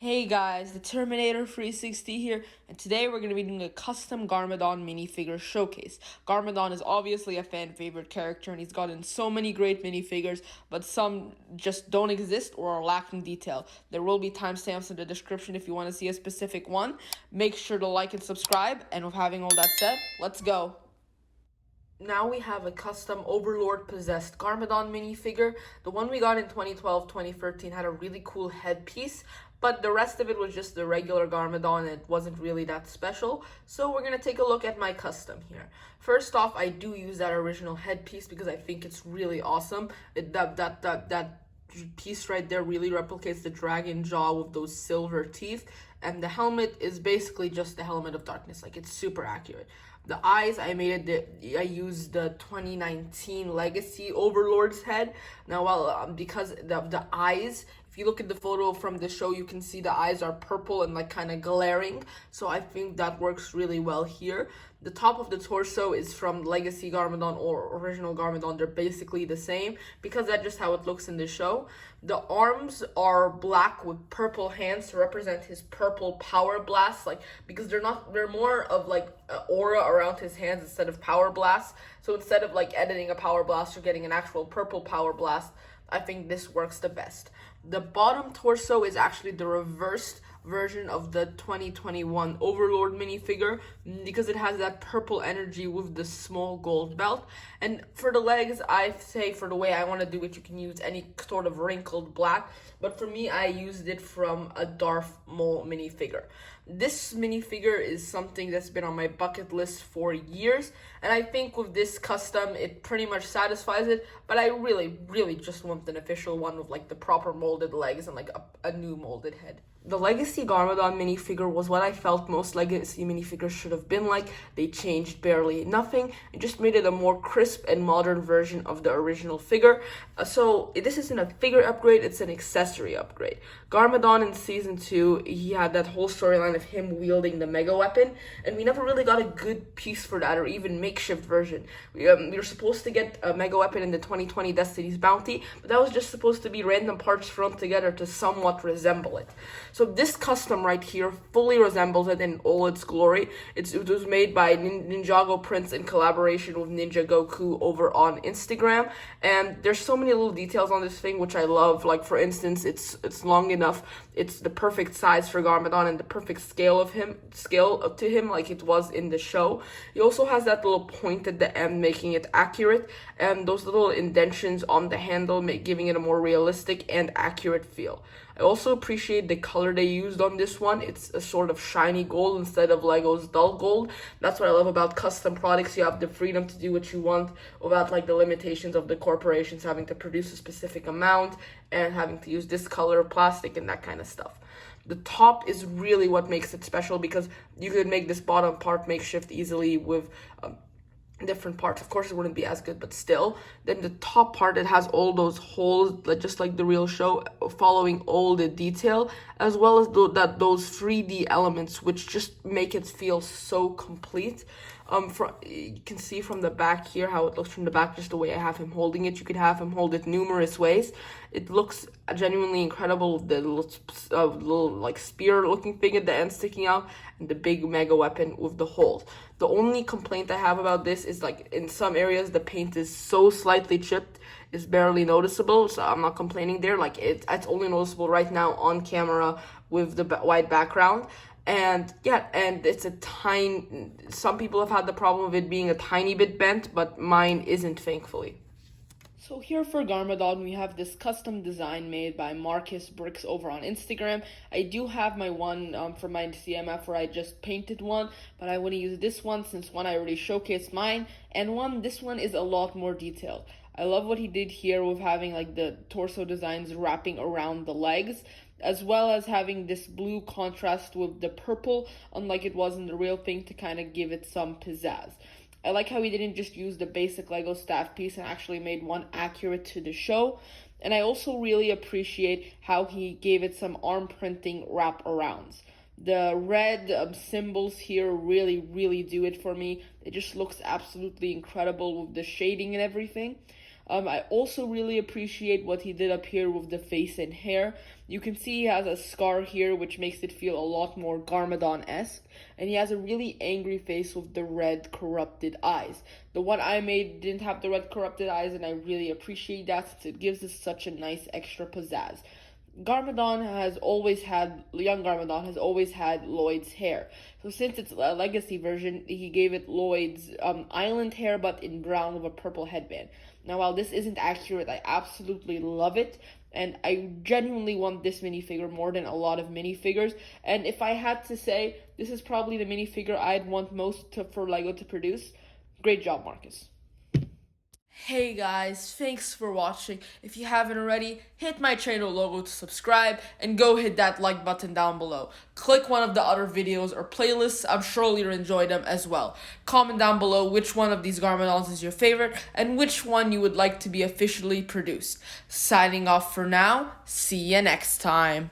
Hey guys, the Terminator 360 here, and today we're going to be doing a custom Garmadon minifigure showcase. Garmadon is obviously a fan favorite character, and he's gotten so many great minifigures, but some just don't exist or are lacking detail. There will be timestamps in the description if you want to see a specific one. Make sure to like and subscribe, and with having all that said, let's go. Now we have a custom Overlord possessed Garmadon minifigure. The one we got in 2012-2013 had a really cool headpiece, but the rest of it was just the regular Garmadon and it wasn't really that special. So we're going to take a look at my custom here. First off, I do use that original headpiece because I think it's really awesome. That piece right there really replicates the dragon jaw with those silver teeth, and the helmet is basically just the helmet of darkness. Like, it's super accurate. The eyes, I used the 2019 Legacy Overlord's head. Now, because the eyes, if you look at the photo from the show, you can see the eyes are purple and like kind of glaring. So I think that works really well here. The top of the torso is from Legacy Garmadon or Original Garmadon. They're basically the same because that's just how it looks in the show. The arms are black with purple hands to represent his purple power blast, like, because they're more of like aura around his hands instead of power blasts. So instead of like editing a power blast or getting an actual purple power blast, I think this works the best. The bottom torso is actually the reversed version of the 2021 Overlord minifigure because it has that purple energy with the small gold belt. And for the legs, I say for the way I want to do it, you can use any sort of wrinkled black. But for me, I used it from a Darth Maul minifigure. This minifigure is something that's been on my bucket list for years, and I think with this custom, it pretty much satisfies it, but I really just want an official one with like the proper molded legs and like a new molded head. The Legacy Garmadon minifigure was what I felt most Legacy minifigures should have been like. They changed barely nothing and just made it a more crisp and modern version of the original figure. So this isn't a figure upgrade, it's an accessory upgrade. Garmadon in Season 2, he had that whole storyline of him wielding the Megaweapon, and we never really got a good piece for that or even makeshift version. We were supposed to get a Megaweapon in the 2020 Destiny's Bounty, but that was just supposed to be random parts thrown together to somewhat resemble it. So this custom right here fully resembles it in all its glory. It was made by Ninjago Prince in collaboration with Ninja Goku over on Instagram, and there's so many little details on this thing which I love. Like, for instance, it's long enough, it's the perfect size for Garmadon and the perfect scale to him like it was in the show. He also has that little point at the end making it accurate, and those little indentions on the handle giving it a more realistic and accurate feel. I also appreciate the color they used on this one. It's a sort of shiny gold instead of Lego's dull gold. That's what I love about custom products. You have the freedom to do what you want without like the limitations of the corporations having to produce a specific amount and having to use this color of plastic and that kind of stuff. The top is really what makes it special because you could make this bottom part makeshift easily with different parts. Of course, it wouldn't be as good, but still. Then the top part, it has all those holes, just like the real show, following all the detail, as well as those 3D elements, which just make it feel so complete. You can see from the back here how it looks from the back, just the way I have him holding it. You could have him hold it numerous ways. It looks genuinely incredible. The little like spear looking thing at the end sticking out, and the big mega weapon with the holes. The only complaint I have about this is like in some areas the paint is so slightly chipped, it's barely noticeable. So I'm not complaining there. Like it's only noticeable right now on camera with the white background. And yeah, and it's a tiny, some people have had the problem of it being a tiny bit bent, but mine isn't, thankfully. So here for Garmadon, we have this custom design made by Marcus Bricks over on Instagram. I do have my one for my CMF where I just painted one, but I want to use this one since one I already showcased mine, and this one is a lot more detailed. I love what he did here with having like the torso designs wrapping around the legs, as well as having this blue contrast with the purple, unlike it was in the real thing, to kind of give it some pizzazz. I like how he didn't just use the basic Lego staff piece and actually made one accurate to the show. And I also really appreciate how he gave it some arm printing wrap-arounds. The red symbols here really do it for me. It just looks absolutely incredible with the shading and everything. I also really appreciate what he did up here with the face and hair. You can see he has a scar here, which makes it feel a lot more Garmadon-esque. And he has a really angry face with the red corrupted eyes. The one I made didn't have the red corrupted eyes, and I really appreciate that since it gives us such a nice extra pizzazz. Young Garmadon has always had Lloyd's hair. So since it's a legacy version, he gave it Lloyd's island hair, but in brown with a purple headband. Now, while this isn't accurate, I absolutely love it, and I genuinely want this minifigure more than a lot of minifigures. And if I had to say, this is probably the minifigure I'd want most for LEGO to produce. Great job, Marcus. Hey guys, thanks for watching. If you haven't already, hit my channel logo to subscribe and go hit that like button down below. Click one of the other videos or playlists, I'm sure you'll enjoy them as well. Comment down below which one of these Garmadons is your favorite and which one you would like to be officially produced. Signing off for now, see you next time.